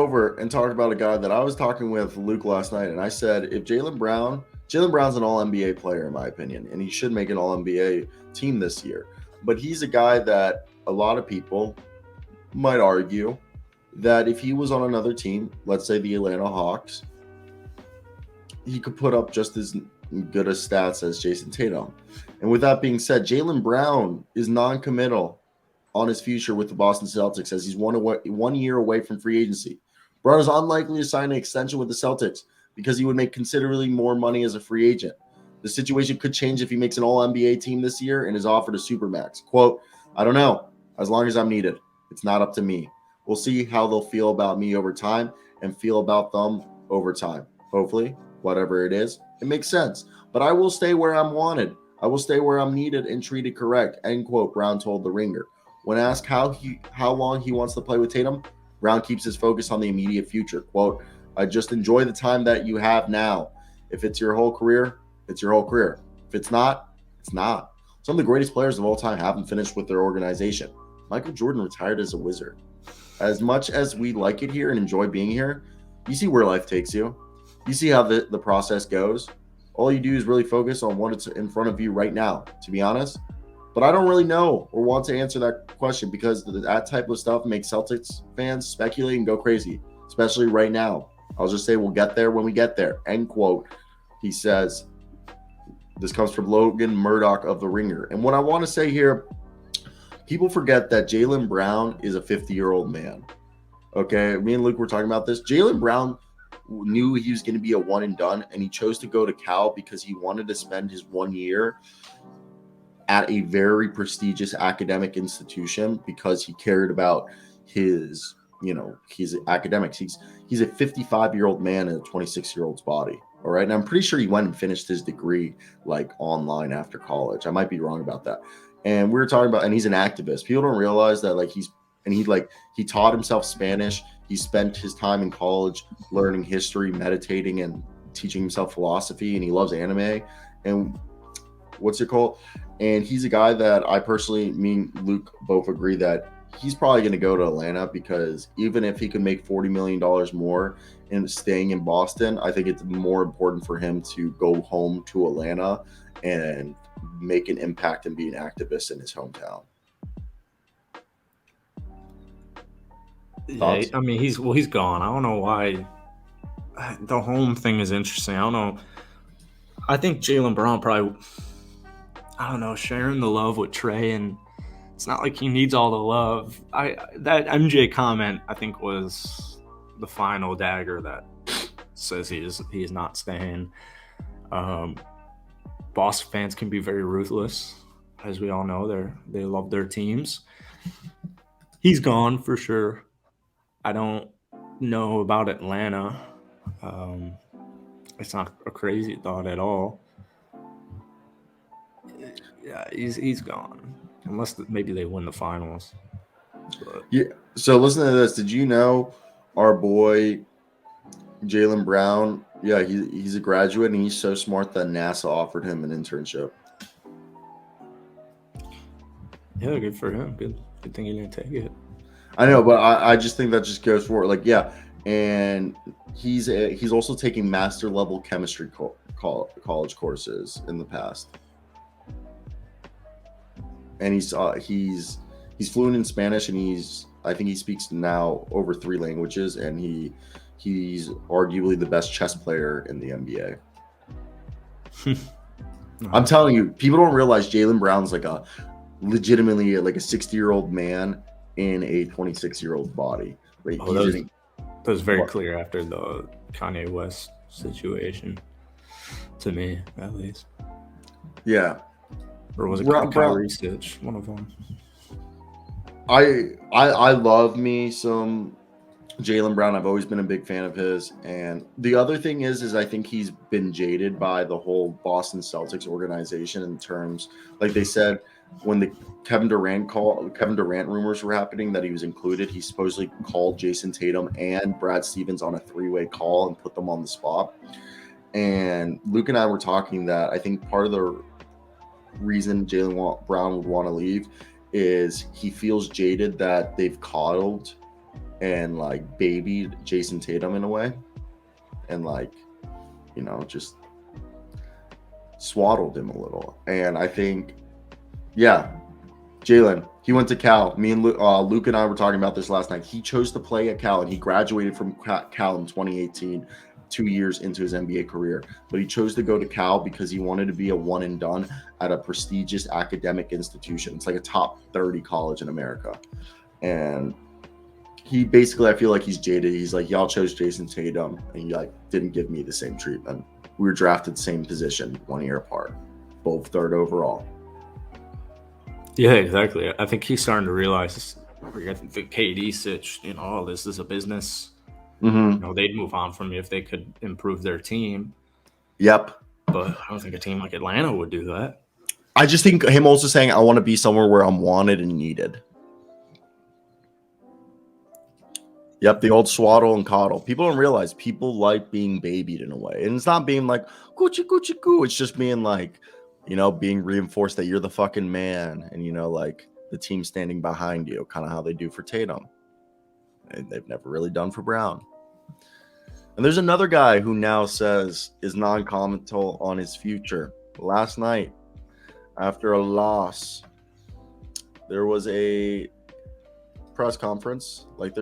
over and talk about a guy that I was talking with Luke last night, and I said if Jaylen Brown's an All NBA player in my opinion, and he should make an All NBA team this year. But he's a guy that a lot of people might argue that if he was on another team, let's say the Atlanta Hawks, he could put up just as good a stats as Jason Tatum. And with that being said, Jaylen Brown is non-committal on his future with the Boston Celtics as he's 1 year away from free agency. Brown is unlikely to sign an extension with the Celtics because he would make considerably more money as a free agent. The situation could change if he makes an All-NBA team this year and is offered a supermax. Quote, I don't know. As long as I'm needed. It's not up to me. We'll see how they'll feel about me over time and feel about them over time. Hopefully, whatever it is, it makes sense. But I will stay where I'm wanted. I will stay where I'm needed and treated correct, end quote, Brown told The Ringer. When asked how long he wants to play with Tatum, Brown keeps his focus on the immediate future. Quote, I just enjoy the time that you have now. If it's your whole career, it's your whole career. If it's not, it's not. Some of the greatest players of all time haven't finished with their organization. Michael Jordan retired as a Wizard. As much as we like it here and enjoy being here, you see where life takes you. You see how the process goes. All you do is really focus on what's in front of you right now, to be honest. But I don't really know or want to answer that question because that type of stuff makes Celtics fans speculate and go crazy, especially right now. I'll just say we'll get there when we get there, end quote. He says, this comes from Logan Murdoch of The Ringer. And what I want to say here, people forget that Jaylen Brown is a 50-year-old man. Okay, me and Luke were talking about this. Jaylen Brown knew he was going to be a one and done, and he chose to go to Cal because he wanted to spend his 1 year at a very prestigious academic institution because he cared about his academics. He's a 55-year-old man in a 26-year-old's body. All right. And I'm pretty sure he went and finished his degree like online after college. I might be wrong about that. And we were talking about, and he's an activist. People don't realize that he taught himself Spanish. He spent his time in college learning history, meditating, and teaching himself philosophy. And he loves anime. And what's it called? And he's a guy that I personally, me and Luke both agree that he's probably going to go to Atlanta because even if he could make $40 million more and staying in Boston, I think it's more important for him to go home to Atlanta and make an impact and be an activist in his hometown. Yeah, Thoughts? I mean, he's gone. I don't know why. The home thing is interesting. I don't know. I think Jaylen Brown probably, I don't know, sharing the love with Trey, and it's not like he needs all the love. That MJ comment I think was the final dagger that says he's not staying. Boston fans can be very ruthless, as we all know. They love their teams. He's gone for sure. I don't know about Atlanta. It's not a crazy thought at all. Yeah, he's gone, unless maybe they win the finals. But Yeah. So listen to this. Did you know our boy Jaylen Brown? Yeah, he's a graduate and he's so smart that NASA offered him an internship. yeah, good for him. Good thing he didn't take it. I know, but I just think that just goes for it. Like, yeah, and he's also taking master level chemistry college courses in the past, and he's fluent in Spanish, and I think he speaks now over 3 languages, and he's arguably the best chess player in the NBA. I'm telling you, people don't realize Jaylen Brown's legitimately like a 60-year-old man in a 26-year-old body. Right? Oh, that was very clear after the Kanye West situation, to me at least. Yeah. Or was it Kyrie Stitch? One of them. I love me some Jaylen Brown. I've always been a big fan of his. And the other thing is I think he's been jaded by the whole Boston Celtics organization in terms, like they said, when the Kevin Durant rumors were happening that he was included, he supposedly called Jason Tatum and Brad Stevens on a 3-way call and put them on the spot. And Luke and I were talking that I think part of the reason Brown would want to leave is he feels jaded that they've coddled and like babied Jason Tatum in a way, and like, you know, just swaddled him a little. And I think, yeah, Jaylen, he went to Cal. Me and Luke and I were talking about this last night. He chose to play at Cal, and he graduated from Cal in 2018, 2 years into his NBA career. But he chose to go to Cal because he wanted to be a one and done at a prestigious academic institution. It's like a top 30 college in America. And he basically, I feel like he's jaded. He's like, y'all chose Jason Tatum, and you like didn't give me the same treatment. We were drafted same position, 1 year apart, both third overall. Yeah, exactly. I think he's starting to realize the KD sitch, you know, oh, this is a business. Mm-hmm. You know, they'd move on from me if they could improve their team. Yep. But I don't think a team like Atlanta would do that. I just think him also saying, I want to be somewhere where I'm wanted and needed. Yep, the old swaddle and coddle. People don't realize people like being babied in a way. And it's not being like, coochie, coochie, coo. It's just being like, you know, being reinforced that you're the fucking man. And, you know, like the team standing behind you, kind of how they do for Tatum. And they've never really done for Brown. And there's another guy who now says is non-committal on his future. Last night, after a loss, there was a press conference like